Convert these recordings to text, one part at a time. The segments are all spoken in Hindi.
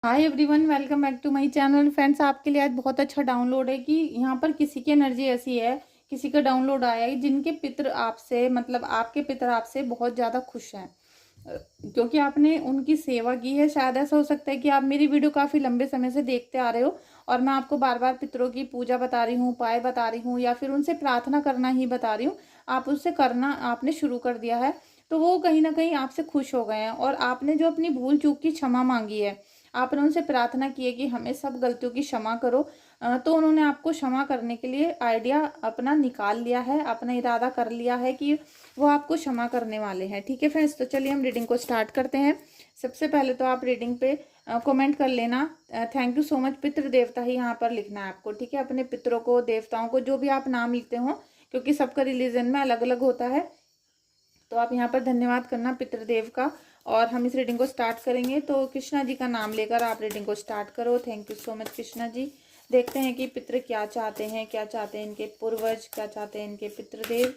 Hi everyone, welcome back to my channel. Friends, आपके लिए आज बहुत अच्छा डाउनलोड है कि यहाँ पर किसी की एनर्जी ऐसी है, किसी का डाउनलोड आया है जिनके पितर आपसे मतलब आपके पितर आपसे बहुत ज़्यादा खुश हैं। क्योंकि आपने उनकी सेवा की है। शायद ऐसा हो सकता है कि आप मेरी वीडियो काफ़ी लंबे समय से देखते आ रहे हो और मैं आपको बार बार पितरों की पूजा बता रही हूँ, उपाय बता रही हूँ या फिर उनसे प्रार्थना करना ही बता रही हूँ। आप उससे करना आपने शुरू कर दिया है, तो वो कहीं ना कहीं आपसे खुश हो गए हैं और आपने जो अपनी भूल चूक की क्षमा मांगी है, आपने उनसे प्रार्थना की है कि हमें सब गलतियों की क्षमा करो। तो उन्होंने आपको क्षमा करने के लिए आइडिया अपना निकाल लिया है, अपना इरादा कर लिया है कि वो आपको क्षमा करने वाले हैं। ठीक है फ्रेंड्स, तो चलिए हम रीडिंग को स्टार्ट करते हैं। सबसे पहले तो आप रीडिंग पे कमेंट कर लेना, थैंक यू सो मच। पितृ देवता ही यहाँ पर लिखना है आपको, ठीक है। अपने पितरों को, देवताओं को, जो भी आप नाम लिखते हो, क्योंकि सबका रिलीजन में अलग अलग होता है, तो आप यहाँ पर धन्यवाद करना पितृदेव का। और हम इस रीडिंग को स्टार्ट करेंगे, तो कृष्णा जी का नाम लेकर आप रीडिंग को स्टार्ट करो। Thank you so much Krishna ji. देखते हैं कि पितृ क्या चाहते हैं, क्या चाहते हैं इनके पूर्वज, क्या चाहते हैं इनके पितृदेव।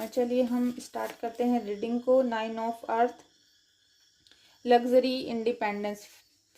चलिए हम स्टार्ट करते हैं रीडिंग को। 9 of earth, luxury, independence.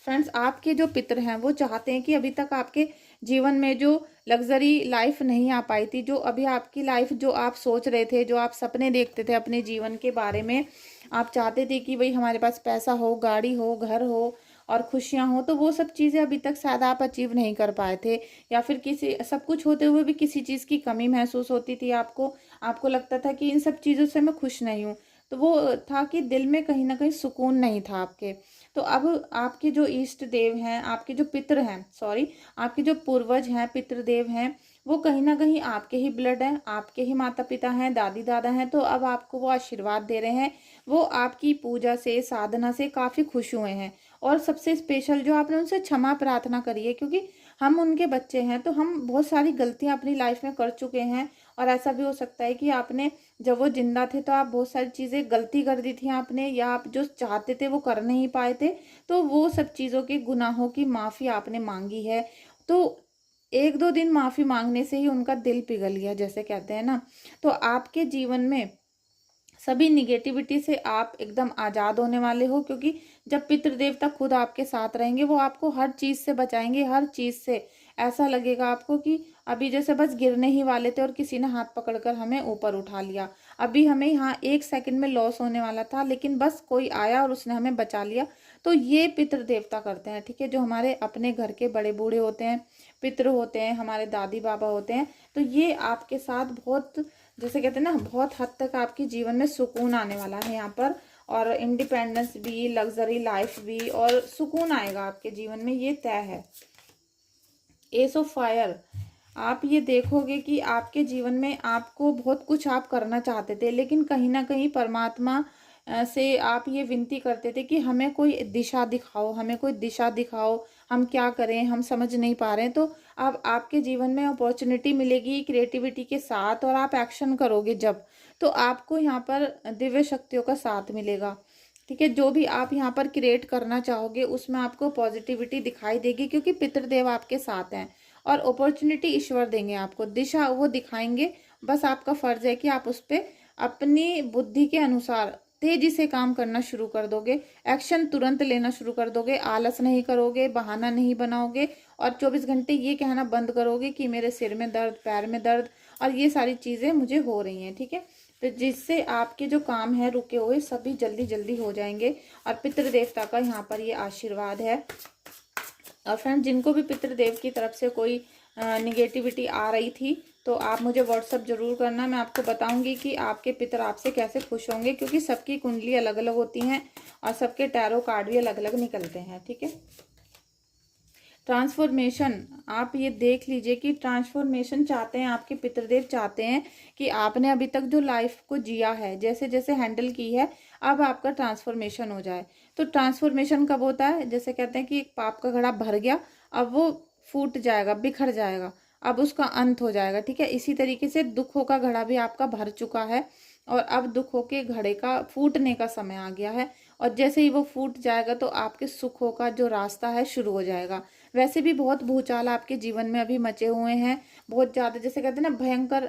Friends, आपके जो पितर हैं वो चाहते हैं कि अभी तक आपके जीवन में जो लग्जरी लाइफ नहीं आ पाई थी, जो अभी आपकी लाइफ जो आप सोच रहे थे, जो आप सपने देखते थे अपने जीवन के बारे में, आप चाहते थे कि भाई हमारे पास पैसा हो, गाड़ी हो, घर हो और खुशियां हो, तो वो सब चीज़ें अभी तक शायद आप अचीव नहीं कर पाए थे, या फिर किसी सब कुछ होते हुए भी किसी चीज़ की कमी महसूस होती थी आपको। आपको लगता था कि इन सब चीज़ों से मैं खुश नहीं हूँ, तो वो था कि दिल में कहीं ना कहीं सुकून नहीं था आपके। तो अब आपके जो इष्ट देव हैं, आपके जो पितर हैं, सॉरी, आपके जो पूर्वज हैं, पितृदेव हैं, वो कहीं ना कहीं आपके ही ब्लड हैं, आपके ही माता पिता हैं, दादी दादा हैं। तो अब आपको वो आशीर्वाद दे रहे हैं। वो आपकी पूजा से, साधना से काफ़ी खुश हुए हैं। और सबसे स्पेशल, जो आपने उनसे क्षमा प्रार्थना करी है, क्योंकि हम उनके बच्चे हैं, तो हम बहुत सारी गलतियां अपनी लाइफ में कर चुके हैं। और ऐसा भी हो सकता है कि आपने, जब वो जिंदा थे तो आप बहुत सारी चीज़ें गलती कर दी थी आपने, या आप जो चाहते थे वो कर नहीं पाए थे, तो वो सब चीज़ों के गुनाहों की माफ़ी आपने मांगी है। तो 1-2 दिन माफ़ी मांगने से ही उनका दिल पिघल गया, जैसे कहते हैं ना। तो आपके जीवन में सभी निगेटिविटी से आप एकदम आज़ाद होने वाले हो, क्योंकि जब पितृदेवता खुद आपके साथ रहेंगे, वो आपको हर चीज़ से बचाएंगे, हर चीज़ से। ऐसा लगेगा आपको कि अभी जैसे बस गिरने ही वाले थे और किसी ने हाथ पकड़कर हमें ऊपर उठा लिया। अभी हमें यहाँ 1 सेकंड में लॉस होने वाला था, लेकिन बस कोई आया और उसने हमें बचा लिया। तो ये पितृदेवता करते हैं, ठीक है। जो हमारे अपने घर के बड़े बूढ़े होते हैं, पितृ होते हैं, हमारे दादी बाबा होते हैं, तो ये आपके साथ बहुत, जैसे कहते हैं ना, बहुत हद तक आपके जीवन में सुकून आने वाला है यहाँ पर। और इंडिपेंडेंस भी, लग्जरी लाइफ भी, और सुकून आएगा आपके जीवन में, ये तय है। एस ऑफ फायर, आप ये देखोगे कि आपके जीवन में आपको बहुत कुछ आप करना चाहते थे, लेकिन कहीं ना कहीं परमात्मा से आप ये विनती करते थे कि हमें कोई दिशा दिखाओ, हमें कोई दिशा दिखाओ, हम क्या करें, हम समझ नहीं पा रहे हैं। तो अब आपके जीवन में अपॉर्चुनिटी मिलेगी क्रिएटिविटी के साथ, और आप एक्शन करोगे जब, तो आपको यहाँ पर दिव्य शक्तियों का साथ मिलेगा, ठीक है। जो भी आप यहाँ पर क्रिएट करना चाहोगे उसमें आपको पॉजिटिविटी दिखाई देगी, क्योंकि पितृदेव आपके साथ हैं। और अपॉर्चुनिटी ईश्वर देंगे आपको, दिशा वो दिखाएंगे। बस आपका फर्ज है कि आप उस पर अपनी बुद्धि के अनुसार तेजी से काम करना शुरू कर दोगे, एक्शन तुरंत लेना शुरू कर दोगे, आलस नहीं करोगे, बहाना नहीं बनाओगे, और 24 घंटे ये कहना बंद करोगे कि मेरे सिर में दर्द, पैर में दर्द और ये सारी चीज़ें मुझे हो रही हैं, ठीक है। तो जिससे आपके जो काम है रुके हुए सभी जल्दी जल्दी हो जाएंगे। और पितृदेवता का यहाँ पर ये आशीर्वाद है। और फ्रेंड, जिनको भी पितृदेव की तरफ से कोई निगेटिविटी आ रही थी, तो आप मुझे व्हाट्सअप जरूर करना। मैं आपको बताऊंगी कि आपके पितर आपसे कैसे खुश होंगे, क्योंकि सबकी कुंडली अलग अलग होती हैं और सबके टैरो कार्ड भी अलग अलग निकलते हैं, ठीक है। ट्रांसफॉर्मेशन, आप ये देख लीजिए कि ट्रांसफॉर्मेशन चाहते हैं आपके पितृदेव, चाहते हैं कि आपने अभी तक जो लाइफ को जिया है, जैसे जैसे हैंडल की है, अब आपका ट्रांसफॉर्मेशन हो जाए। तो ट्रांसफॉर्मेशन कब होता है, जैसे कहते हैं कि एक पाप का घड़ा भर गया, अब वो फूट जाएगा, बिखर जाएगा, अब उसका अंत हो जाएगा, ठीक है। इसी तरीके से दुखों का घड़ा भी आपका भर चुका है, और अब दुखों के घड़े का फूटने का समय आ गया है। और जैसे ही वो फूट जाएगा तो आपके सुखों का जो रास्ता है शुरू हो जाएगा। वैसे भी बहुत भूचाल आपके जीवन में अभी मचे हुए हैं, बहुत ज़्यादा, जैसे कहते हैं ना, भयंकर,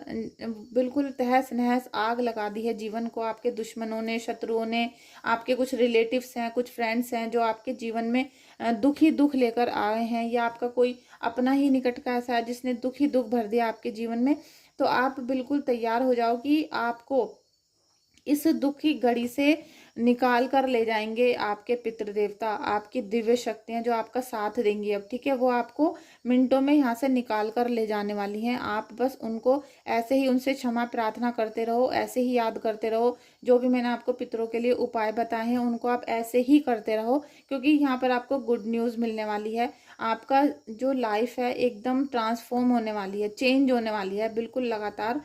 बिल्कुल तहस नहस आग लगा दी है जीवन को आपके दुश्मनों ने, शत्रुओं ने। आपके कुछ रिलेटिव्स हैं, कुछ फ्रेंड्स हैं जो आपके जीवन में दुखी दुख लेकर आए हैं, या आपका कोई अपना ही निकट का ऐसा है जिसने दुखी दुख भर दिया आपके जीवन में, तो आप बिल्कुल तैयार हो जाओ कि आपको इस दुख की घड़ी से निकाल कर ले जाएंगे आपके पितृ देवता, आपकी दिव्य शक्तियां जो आपका साथ देंगी अब, ठीक है। वो आपको मिनटों में यहाँ से निकाल कर ले जाने वाली हैं। आप बस उनको ऐसे ही उनसे क्षमा प्रार्थना करते रहो, ऐसे ही याद करते रहो। जो भी मैंने आपको पितरों के लिए उपाय बताए हैं उनको आप ऐसे ही करते रहो, क्योंकि यहाँ पर आपको गुड न्यूज़ मिलने वाली है। आपका जो लाइफ है एकदम ट्रांसफॉर्म होने वाली है, चेंज होने वाली है बिल्कुल लगातार।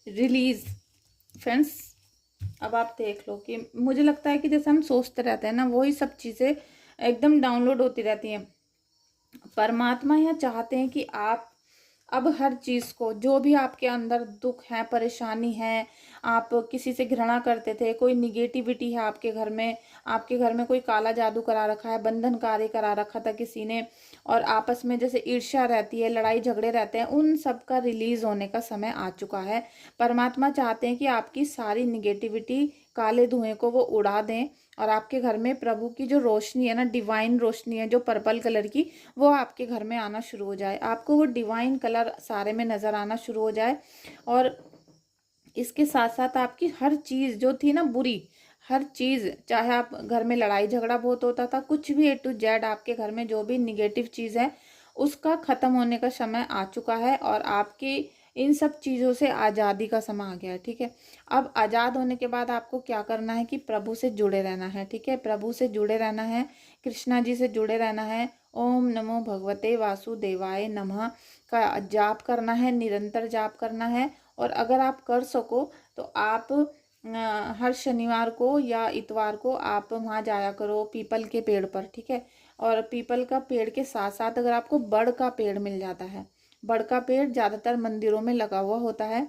रिलीज फ्रेंड्स, अब आप देख लो कि मुझे लगता है कि जैसे हम सोचते रहते हैं ना, वही सब चीज़ें एकदम डाउनलोड होती रहती हैं। परमात्मा यह चाहते हैं कि आप अब हर चीज़ को, जो भी आपके अंदर दुख है, परेशानी है, आप किसी से घृणा करते थे, कोई निगेटिविटी है आपके घर में, आपके घर में कोई काला जादू करा रखा है, बंधन कार्य करा रखा था किसी ने, और आपस में जैसे ईर्ष्या रहती है, लड़ाई झगड़े रहते हैं, उन सब का रिलीज होने का समय आ चुका है। परमात्मा चाहते हैं कि आपकी सारी निगेटिविटी, काले धुएं को वो उड़ा दें, और आपके घर में प्रभु की जो रोशनी है ना, डिवाइन रोशनी है जो पर्पल कलर की, वो आपके घर में आना शुरू हो जाए। आपको वो डिवाइन कलर सारे में नज़र आना शुरू हो जाए। और इसके साथ साथ आपकी हर चीज़ जो थी ना बुरी, हर चीज़, चाहे आप घर में लड़ाई झगड़ा बहुत होता था, कुछ भी A to Z आपके घर में जो भी निगेटिव चीज़ है उसका ख़त्म होने का समय आ चुका है, और आपकी इन सब चीज़ों से आज़ादी का समय आ गया है, ठीक है। अब आज़ाद होने के बाद आपको क्या करना है कि प्रभु से जुड़े रहना है, ठीक है। प्रभु से जुड़े रहना है, कृष्णा जी से जुड़े रहना है। ओम नमो भगवते वासुदेवाय नमः का जाप करना है, निरंतर जाप करना है। और अगर आप कर सको तो आप हर शनिवार को या इतवार को आप वहाँ जाया करो पीपल के पेड़ पर, ठीक है। और पीपल का पेड़ के साथ साथ अगर आपको बड़ का पेड़ मिल जाता है, बड़ का पेड़ ज़्यादातर मंदिरों में लगा हुआ होता है,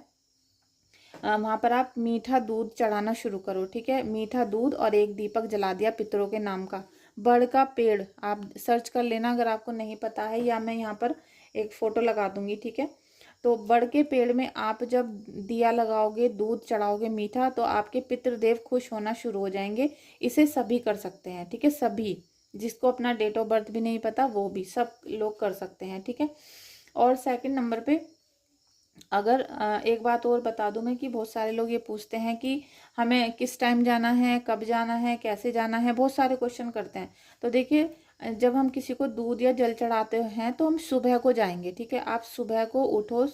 वहाँ पर आप मीठा दूध चढ़ाना शुरू करो, ठीक है। मीठा दूध और एक दीपक जला दिया पितरों के नाम का। बड़ का पेड़ आप सर्च कर लेना अगर आपको नहीं पता है, या मैं यहाँ पर एक फ़ोटो लगा दूंगी, ठीक है। तो बड़ के पेड़ में आप जब दिया लगाओगे, दूध चढ़ाओगे मीठा, तो आपके पितृदेव खुश होना शुरू हो जाएंगे। इसे सभी कर सकते हैं, ठीक है। सभी, जिसको अपना डेट ऑफ बर्थ भी नहीं पता वो भी, सब लोग कर सकते हैं, ठीक है। और सेकंड नंबर पे अगर एक बात और बता दूं मैं कि बहुत सारे लोग ये पूछते हैं कि हमें किस टाइम जाना है, कब जाना है, कैसे जाना है, बहुत सारे क्वेश्चन करते हैं। तो देखिए, जब हम किसी को दूध या जल चढ़ाते हैं तो हम सुबह को जाएंगे, ठीक है। आप सुबह को उठो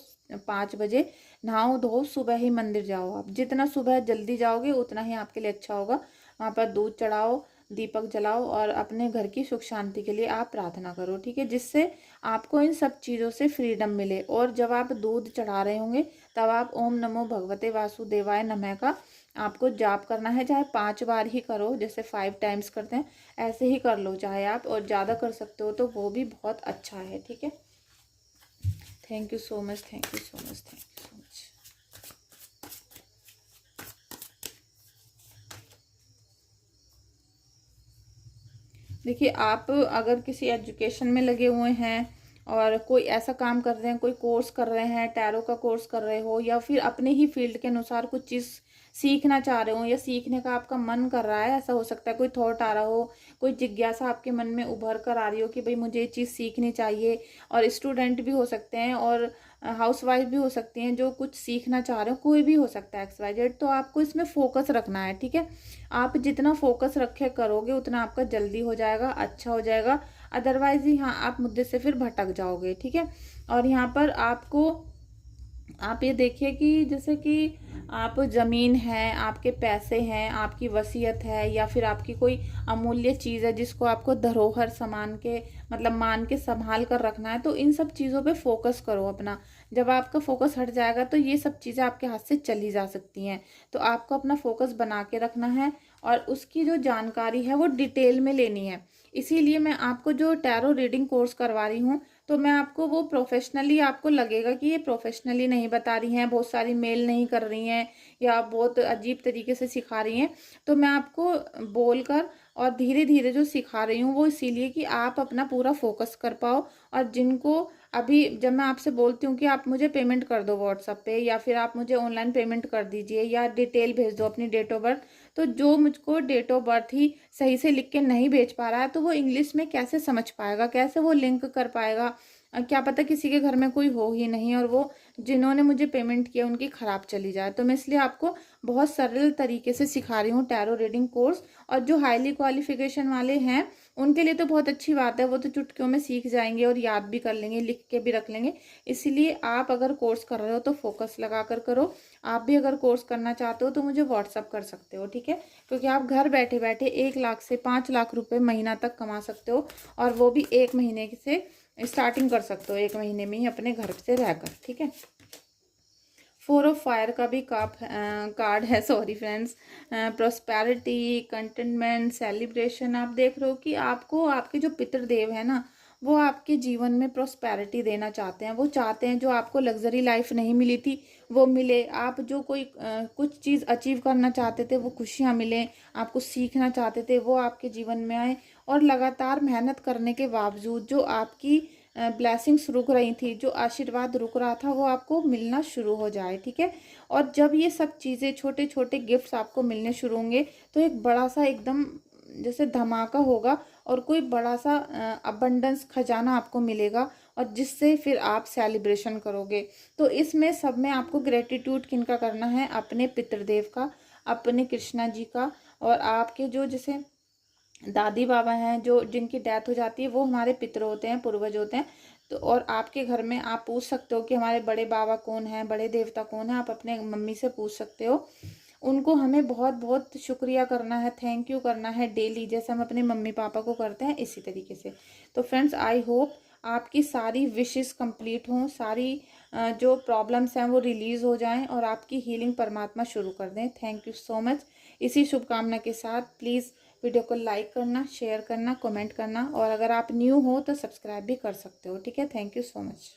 5 बजे, नहाओ धो, सुबह ही मंदिर जाओ। आप जितना सुबह जल्दी जाओगे उतना ही आपके लिए अच्छा होगा। वहाँ पर दूध चढ़ाओ, दीपक जलाओ, और अपने घर की सुख शांति के लिए आप प्रार्थना करो, ठीक है, जिससे आपको इन सब चीज़ों से फ्रीडम मिले। और जब आप दूध चढ़ा रहे होंगे तब आप ओम नमो भगवते वासुदेवाय नमः का आपको जाप करना है। चाहे 5 बार ही करो, जैसे 5 टाइम्स करते हैं ऐसे ही कर लो चाहे आप, और ज़्यादा कर सकते हो तो वो भी बहुत अच्छा है, ठीक है। Thank you so much, thank you so much, thank you so much. देखिए, आप अगर किसी एजुकेशन में लगे हुए हैं और कोई ऐसा काम कर रहे हैं, कोई कोर्स कर रहे हैं, टैरो का कोर्स कर रहे हो, या फिर अपने ही फील्ड के अनुसार कुछ चीज़ सीखना चाह रहे हो, या सीखने का आपका मन कर रहा है, ऐसा हो सकता है कोई थॉट आ रहा हो, कोई जिज्ञासा आपके मन में उभर कर आ रही हो कि भाई मुझे ये चीज़ सीखनी चाहिए। और स्टूडेंट भी हो सकते हैं और हाउसवाइफ भी हो सकती हैं जो कुछ सीखना चाह रहे हो, कोई भी हो सकता है XYZ। तो आपको इसमें फोकस रखना है, ठीक है। आप जितना फोकस रखे करोगे उतना आपका जल्दी हो जाएगा, अच्छा हो जाएगा। अदरवाइज यहाँ आप मुद्दे से फिर भटक जाओगे, ठीक है। और यहाँ पर आपको, आप ये देखिए कि जैसे कि आप ज़मीन है, आपके पैसे हैं, आपकी वसीयत है, या फिर आपकी कोई अमूल्य चीज़ है जिसको आपको धरोहर समान के मतलब मान के संभाल कर रखना है, तो इन सब चीज़ों पे फोकस करो अपना। जब आपका फोकस हट जाएगा तो ये सब चीज़ें आपके हाथ से चली जा सकती हैं। तो आपको अपना फोकस बना के रखना है, और उसकी जो जानकारी है वो डिटेल में लेनी है। इसीलिए मैं आपको जो टैरो रीडिंग कोर्स करवा रही हूँ, तो मैं आपको वो प्रोफेशनली, आपको लगेगा कि ये प्रोफेशनली नहीं बता रही हैं, बहुत सारी मेल नहीं कर रही हैं, या बहुत अजीब तरीके से सिखा रही हैं। तो मैं आपको बोलकर और धीरे धीरे जो सिखा रही हूँ वो इसीलिए कि आप अपना पूरा फोकस कर पाओ। और जिनको अभी जब मैं आपसे बोलती हूँ कि आप मुझे पेमेंट कर दो व्हाट्सएप पे, या फिर आप मुझे ऑनलाइन पेमेंट कर दीजिए, या डिटेल भेज दो अपनी डेट ऑफ बर्थ, तो जो मुझको डेट ऑफ बर्थ ही सही से लिख के नहीं भेज पा रहा है तो वो इंग्लिश में कैसे समझ पाएगा, कैसे वो लिंक कर पाएगा। क्या पता किसी के घर में कोई हो ही नहीं और वो जिन्होंने मुझे पेमेंट किया उनकी ख़राब चली जाए। तो मैं इसलिए आपको बहुत सरल तरीके से सिखा रही हूँ टैरो रीडिंग कोर्स। और जो हाईली क्वालिफिकेशन वाले हैं उनके लिए तो बहुत अच्छी बात है, वो तो चुटकियों में सीख जाएंगे और याद भी कर लेंगे, लिख के भी रख लेंगे। इसीलिए आप अगर कोर्स कर रहे हो तो फोकस लगा कर करो। आप भी अगर कोर्स करना चाहते हो तो मुझे व्हाट्सअप कर सकते हो, ठीक है, क्योंकि आप घर बैठे बैठे 1 लाख से 5 लाख रुपए महीना तक कमा सकते हो, और वो भी 1 महीने से स्टार्टिंग कर सकते हो, 1 महीने में ही अपने घर से रहकर, ठीक है। 4 ऑफ फायर का भी कार्ड है, sorry friends. Prosperity, containment, celebration. आप देख रहे हो कि आपको आपके जो पितृदेव है ना, वो आपके जीवन में प्रोस्पेरिटी देना चाहते हैं। वो चाहते हैं जो आपको लग्जरी लाइफ नहीं मिली थी वो मिले, आप जो कोई कुछ चीज़ अचीव करना चाहते थे वो खुशियाँ मिलें, आपको सीखना चाहते थे वो आपके जीवन में आए, और लगातार मेहनत करने के बावजूद जो आपकी ब्लेसिंग्स रुक रही थी, जो आशीर्वाद रुक रहा था, वो आपको मिलना शुरू हो जाए, ठीक है। और जब ये सब चीज़ें, छोटे छोटे गिफ्ट्स आपको मिलने शुरू होंगे तो एक बड़ा सा एकदम जैसे धमाका होगा, और कोई बड़ा सा अबंडेंस खजाना आपको मिलेगा, और जिससे फिर आप सेलिब्रेशन करोगे। तो इसमें सब में आपको ग्रेटिट्यूड किनका करना है? अपने पितृदेव का, अपने कृष्णा जी का, और आपके जो जैसे दादी बाबा हैं जो जिनकी डेथ हो जाती है वो हमारे पितर होते हैं, पूर्वज होते हैं। तो और आपके घर में आप पूछ सकते हो कि हमारे बड़े बाबा कौन है, बड़े देवता कौन है, आप अपने मम्मी से पूछ सकते हो। उनको हमें बहुत बहुत शुक्रिया करना है, थैंक यू करना है डेली, जैसे हम अपने मम्मी पापा को करते हैं इसी तरीके से। तो फ्रेंड्स, आई होप आपकी सारी विशेस कंप्लीट हों, सारी जो प्रॉब्लम्स हैं वो रिलीज़ हो जाएं, और आपकी हीलिंग परमात्मा शुरू कर दें। Thank you so much. इसी शुभकामना के साथ प्लीज़ वीडियो को लाइक करना, शेयर करना, कमेंट करना, और अगर आप न्यू हो तो सब्सक्राइब भी कर सकते हो, ठीक है। Thank you so much.